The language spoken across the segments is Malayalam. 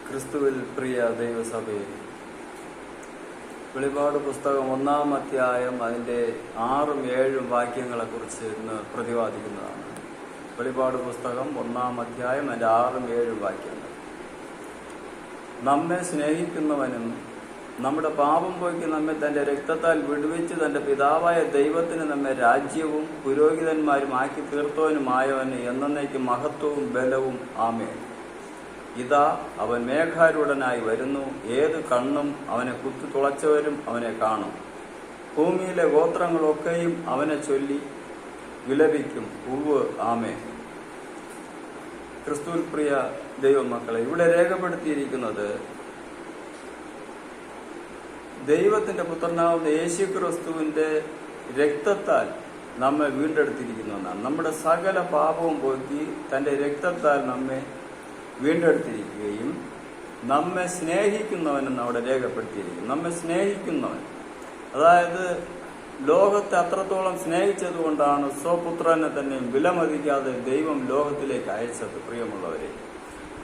ക്രിസ്തുവിൽ പ്രിയ ദൈവസഭയിൽ വെളിപാട് പുസ്തകം 1-ാം അധ്യായം അതിൻ്റെ 6ഉം 7ഉം വാക്യങ്ങളെക്കുറിച്ച് ഇന്ന് പ്രതിപാദിക്കുന്നതാണ്. വെളിപാട് പുസ്തകം 1-ാം അധ്യായം അതിൻ്റെ 6ഉം 7ഉം വാക്യങ്ങൾ. നമ്മെ സ്നേഹിക്കുന്നവനും നമ്മുടെ പാപം പോക്കി നമ്മെ തൻ്റെ രക്തത്താൽ വിടുവിച്ച് തൻ്റെ പിതാവായ ദൈവത്തിന് നമ്മെ രാജ്യവും പുരോഹിതന്മാരും ആക്കി തീർത്തവനുമായവന് എന്നേക്കും മഹത്വവും ബലവും ആമേൻ. ഇതാ അവൻ മേഘാരൂഢനായി വരുന്നു. ഏത് കണ്ണും അവനെ കുത്തി തുളച്ചവരും അവനെ കാണും. ഭൂമിയിലെ ഗോത്രങ്ങളൊക്കെയും അവനെ ചൊല്ലി വിലപിക്കും. ഉവ്വ് ആമേൻ. ക്രിസ്തുവിൽ പ്രിയ ദൈവമക്കളെ, ഇവിടെ രേഖപ്പെടുത്തിയിരിക്കുന്നത് ദൈവത്തിന്റെ പുത്രനാവുന്ന യേശു ക്രിസ്തുവിന്റെ രക്തത്താൽ നമ്മെ വീണ്ടെടുത്തിരിക്കുന്നു എന്നാണ്. നമ്മുടെ സകല പാപവും പോക്കി തന്റെ രക്തത്താൽ നമ്മെ വീണ്ടെടുത്തിരിക്കുകയും നമ്മെ സ്നേഹിക്കുന്നവനെന്ന് അവിടെ രേഖപ്പെടുത്തിയിരിക്കുന്നു. നമ്മെ സ്നേഹിക്കുന്നവൻ, അതായത് ലോകത്തെ അത്രത്തോളം സ്നേഹിച്ചത് കൊണ്ടാണ് സ്വപുത്രനെ തന്നെ വിലമതിക്കാതെ ദൈവം ലോകത്തിലേക്ക് അയച്ചത്. പ്രിയമുള്ളവരെ,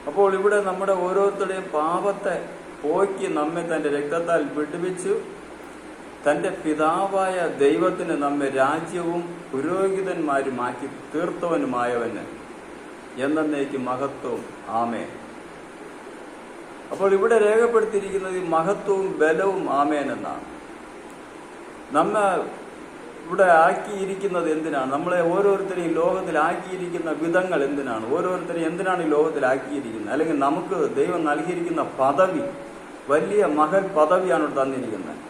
അപ്പോൾ ഇവിടെ നമ്മുടെ ഓരോരുത്തരുടെയും പാപത്തെ പോക്കി നമ്മെ തന്റെ രക്തത്താൽ വിടുവിച്ചു തന്റെ പിതാവായ ദൈവത്തിന് നമ്മെ രാജ്യവും പുരോഹിതന്മാരുമാക്കി തീർത്തവനുമായവന് എന്നേക്കും മഹത്വവും ആമേൻ. അപ്പോൾ ഇവിടെ രേഖപ്പെടുത്തിയിരിക്കുന്നത് ഈ മഹത്വവും ബലവും ആമേൻ എന്നാണ്. നമ്മെ ഇവിടെ ആക്കിയിരിക്കുന്നത് എന്തിനാണ്? നമ്മളെ ഓരോരുത്തരെയും ലോകത്തിലാക്കിയിരിക്കുന്ന വിധങ്ങൾ എന്തിനാണ്? ഓരോരുത്തരെയും എന്തിനാണ് ഈ ലോകത്തിലാക്കിയിരിക്കുന്നത്? അല്ലെങ്കിൽ നമുക്ക് ദൈവം നൽകിയിരിക്കുന്ന പദവി, വലിയ മഹൽ പദവിയാണ് ഇവിടെ തന്നിരിക്കുന്നത്.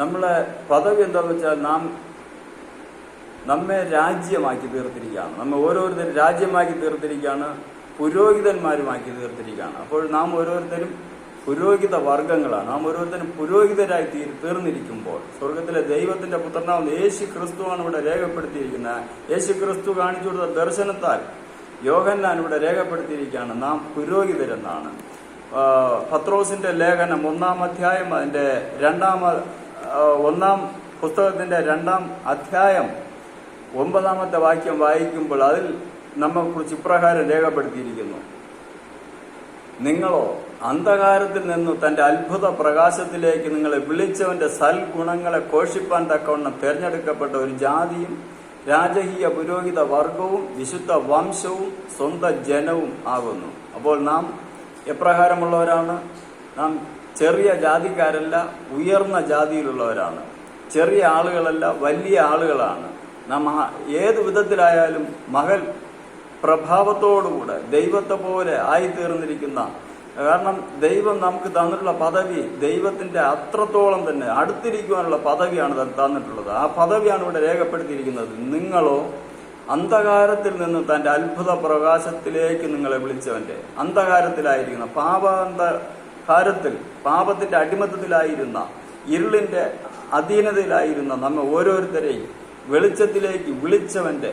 നമ്മളെ പദവി എന്താണെന്ന് വെച്ചാൽ നമ്മെ രാജ്യമാക്കി തീർത്തിരിക്കുകയാണ്. നമ്മെ ഓരോരുത്തരും രാജ്യമാക്കി തീർത്തിരിക്കുകയാണ്, പുരോഹിതന്മാരുമാക്കി തീർത്തിരിക്കുകയാണ്. അപ്പോൾ നാം ഓരോരുത്തരും പുരോഹിത വർഗങ്ങളാണ്. നാം ഓരോരുത്തരും പുരോഹിതരായി തീർന്നിരിക്കുമ്പോൾ സ്വർഗത്തിലെ ദൈവത്തിന്റെ പുത്രനാവുന്ന യേശു ക്രിസ്തുവാണ് ഇവിടെ രേഖപ്പെടുത്തിയിരിക്കുന്നത്. യേശു ക്രിസ്തു കാണിച്ചു കൊടുത്ത ദർശനത്താൽ യോഹന്നാൻ ഇവിടെ രേഖപ്പെടുത്തിയിരിക്കുകയാണ് നാം പുരോഹിതരെന്നാണ്. പത്രോസിന്റെ ലേഖനം 1-ാം അധ്യായം അതിന്റെ 1-ാം പുസ്തകത്തിന്റെ 2-ാം അധ്യായം 9-ാമത്തെ വാക്യം വായിക്കുമ്പോൾ അതിൽ നമ്മെക്കുറിച്ച് ഇപ്രകാരം രേഖപ്പെടുത്തിയിരിക്കുന്നു: നിങ്ങളോ അന്ധകാരത്തിൽ നിന്നു തന്റെ അത്ഭുത പ്രകാശത്തിലേക്ക് നിങ്ങളെ വിളിച്ചവന്റെ സൽഗുണങ്ങളെ ഘോഷിപ്പാൻ തക്കവണ്ണം തെരഞ്ഞെടുക്കപ്പെട്ട ഒരു ജാതിയും രാജകീയ പുരോഹിത വർഗവും വിശുദ്ധ വംശവും സ്വന്തം ജനവും ആകുന്നു. അപ്പോൾ നാം എപ്രകാരമുള്ളവരാണ്? നാം ചെറിയ ജാതിക്കാരല്ല, ഉയർന്ന ജാതിയിലുള്ളവരാണ്. ചെറിയ ആളുകളല്ല, വലിയ ആളുകളാണ്. നാം ഏതു വിധത്തിലായാലും മഹൽ പ്രഭാവത്തോടുകൂടെ ദൈവത്തെ പോലെ ആയിത്തീർന്നിരിക്കുന്ന, കാരണം ദൈവം നമുക്ക് തന്നിട്ടുള്ള പദവി ദൈവത്തിന്റെ അത്രത്തോളം തന്നെ അടുത്തിരിക്കുവാനുള്ള പദവിയാണ് തന്നിട്ടുള്ളത്. ആ പദവിയാണ് ഇവിടെ രേഖപ്പെടുത്തിയിരിക്കുന്നത്. നിങ്ങളോ അന്ധകാരത്തിൽ നിന്ന് തന്റെ അത്ഭുത പ്രകാശത്തിലേക്ക് നിങ്ങളെ വിളിച്ചവന്റെ, അന്ധകാരത്തിലായിരിക്കുന്ന പാപാന്തകാരത്തിൽ, പാപത്തിന്റെ അടിമത്തത്തിലായിരുന്ന, ഇരുളിന്റെ അധീനതയിലായിരുന്ന നമ്മെ ഓരോരുത്തരെയും വെളിച്ചത്തിലേക്ക് വിളിച്ചവന്റെ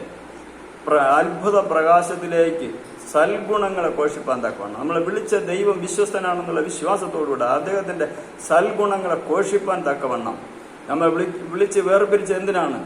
അത്ഭുത പ്രകാശത്തിലേക്ക് സൽഗുണങ്ങളെ ഘോഷിപ്പാൻ തക്കവണ്ണം നമ്മളെ വിളിച്ച ദൈവം വിശ്വസ്തനാണെന്നുള്ള വിശ്വാസത്തോടുകൂടെ അദ്ദേഹത്തിന്റെ സൽഗുണങ്ങളെ ഘോഷിപ്പാൻ തക്കവണ്ണം നമ്മൾ വിളിച്ച് വേർപിരിച്ച് എന്തിനാണ്?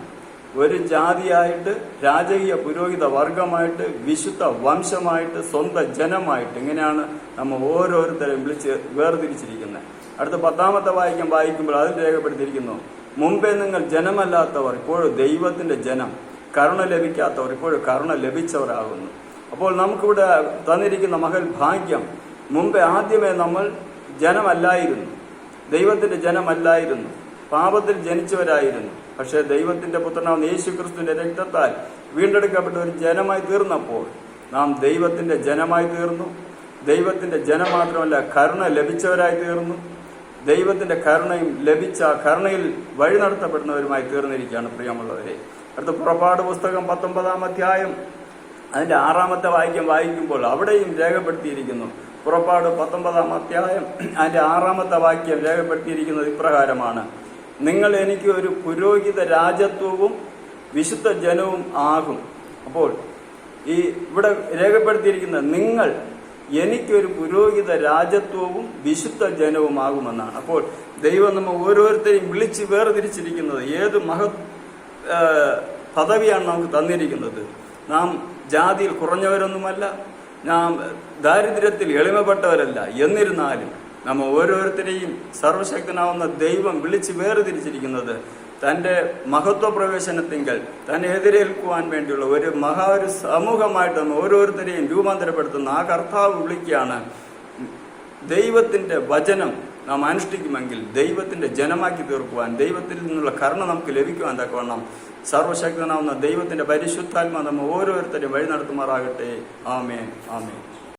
ഒരു ജാതിയായിട്ട്, രാജകീയ പുരോഹിത വർഗമായിട്ട്, വിശുദ്ധ വംശമായിട്ട്, സ്വന്തം ജനമായിട്ട്, ഇങ്ങനെയാണ് നമ്മൾ ഓരോരുത്തരെയും വിളിച്ച് വേർതിരിച്ചിരിക്കുന്നത്. അടുത്ത 10-ാമത്തെ വാക്യം വായിക്കുമ്പോൾ അതിൽ രേഖപ്പെടുത്തിയിരിക്കുന്നു: മുമ്പേ നിങ്ങൾ ജനമല്ലാത്തവർ ഇപ്പോഴും ദൈവത്തിന്റെ ജനം, കരുണ ലഭിക്കാത്തവർ ഇപ്പോഴും കരുണ ലഭിച്ചവരാകുന്നു. അപ്പോൾ നമുക്കിവിടെ തന്നിരിക്കുന്ന മഹൽ ഭാഗ്യം, മുമ്പേ ആദ്യമേ നമ്മൾ ജനമല്ലായിരുന്നു, ദൈവത്തിന്റെ ജനമല്ലായിരുന്നു, പാപത്തിൽ ജനിച്ചവരായിരുന്നു. പക്ഷേ ദൈവത്തിന്റെ പുത്രനാവുന്ന യേശു ക്രിസ്തുവിന്റെ രക്തത്താൽ വീണ്ടെടുക്കപ്പെട്ട ഒരു ജനമായി തീർന്നപ്പോൾ നാം ദൈവത്തിന്റെ ജനമായി തീർന്നു. ദൈവത്തിന്റെ ജനം മാത്രമല്ല, കരുണ ലഭിച്ചവരായി തീർന്നു. ദൈവത്തിന്റെ കരുണയും ലഭിച്ച കരുണയിൽ വഴി നടത്തപ്പെടുന്നവരുമായി തീർന്നിരിക്കുകയാണ്. പ്രിയമുള്ളവരെ, അടുത്ത പുറപ്പാട് പുസ്തകം 19-ാം അധ്യായം അതിന്റെ 6-ാമത്തെ വാക്യം വായിക്കുമ്പോൾ അവിടെയും രേഖപ്പെടുത്തിയിരിക്കുന്നു. പുറപ്പാട് 19-ാം അധ്യായം അതിന്റെ 6-ാമത്തെ വാക്യം രേഖപ്പെടുത്തിയിരിക്കുന്നത് ഇപ്രകാരമാണ്: നിങ്ങൾ എനിക്ക് ഒരു പുരോഹിത രാജത്വവും വിശുദ്ധ ജനവും ആകും. അപ്പോൾ ഈ ഇവിടെ രേഖപ്പെടുത്തിയിരിക്കുന്നത് നിങ്ങൾ എനിക്കൊരു പുരോഹിത രാജത്വവും വിശുദ്ധ ജനവുമാകുമെന്നാണ്. അപ്പോൾ ദൈവം നമ്മൾ ഓരോരുത്തരെയും വിളിച്ച് വേർതിരിച്ചിരിക്കുന്നത് ഏത് പദവിയാണ് നമുക്ക് തന്നിരിക്കുന്നത്. നാം ജാതിയിൽ കുറഞ്ഞവരൊന്നുമല്ല, നാം ദാരിദ്ര്യത്തിൽ എളിമപ്പെട്ടവരല്ല. എന്നിരുന്നാലും നമ്മ ഓരോരുത്തരെയും സർവശക്തനാവുന്ന ദൈവം വിളിച്ച് വേർതിരിച്ചിരിക്കുന്നത് തൻ്റെ മഹത്വ പ്രവേശനത്തിങ്കൽ തന്നെ എതിരേൽക്കുവാൻ വേണ്ടിയുള്ള ഒരു സമൂഹമായിട്ട് നമ്മ ഓരോരുത്തരെയും രൂപാന്തരപ്പെടുത്തുന്ന ആ കർത്താവ് വിളിക്കുകയാണ്. ദൈവത്തിൻ്റെ വചനം നാം അനുഷ്ഠിക്കുമെങ്കിൽ ദൈവത്തിൻ്റെ ജനമാക്കി തീർക്കുവാൻ, ദൈവത്തിൽ നിന്നുള്ള കരുണ നമുക്ക് ലഭിക്കുവാൻ തക്കവണ്ണം സർവശക്തനാവുന്ന ദൈവത്തിൻ്റെ പരിശുദ്ധാത്മാ നമ്മ ഓരോരുത്തരെയും വഴി നടത്തുമാറാകട്ടെ. ആമേൻ, ആമേൻ.